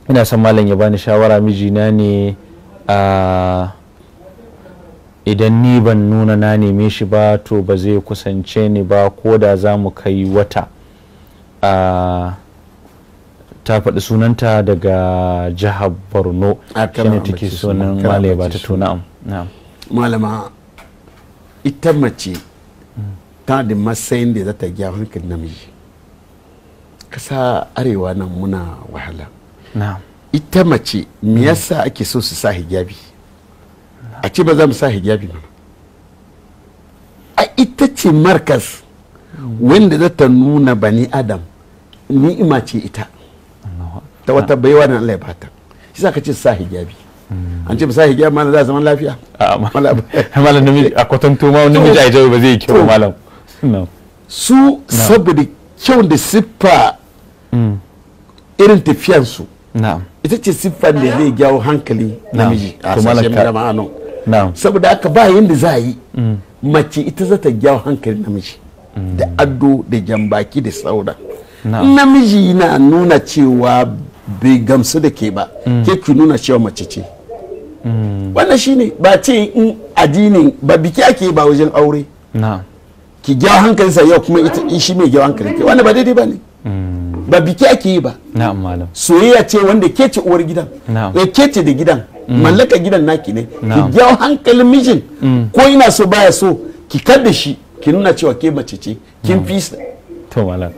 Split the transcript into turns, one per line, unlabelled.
ina son malam ya bani shawara, mijina ne idan ni ban nuna na neme shi ba to ba zai kusance ni ba ko da za mu kai wata. Ta faɗi sunanta daga jihar Borno, shine take sunan malaya ba ta tuna.
Malama, ita mace ta da matsayin da za ta gyara hankalin namiji. Kasa arewa nan muna wahala. Ita mace me yasa ake so su sa hijabi? A ce ba za mu sa hijabi ba. A ita ce markas wanda za ta nuna bani adam ni'ima ce ita. Ta wata baiwa da Allah ya bata. Shi sa ka ce sa hijabi. An ce ba sa hijabi mana za zaman lafiya.
Malam namiji a kwatanto ma wani namiji a hijabi ba zai kyau malam.
Su saboda kyau da siffa irin tafiyansu. Ita ce siffan da zai jawo hankali namiji a sashen ma'ano. Saboda haka ba yadda za a yi mace ita za ta jawo hankali namiji da ado da jambaki da sauran. Namiji na nuna cewa bai gamsu da ke ba, ke ki nuna cewa mace ce. Wannan shine ba ce in addinin ba biki ake ba wajen aure. Ki jawo hankalinsa yau kuma ita shi mai jawo hankali ke, wannan ba daidai ba ne. Ba biki ake yi ba. Soyayya ce wanda ke ce uwar gidan, ke ce da gidan, mallaka gidan naki ne. Ki jawo hankalin mijin, ko ina so baya so ki kar da shi, ki nuna cewa ke mace ce, kin fi.
To malam.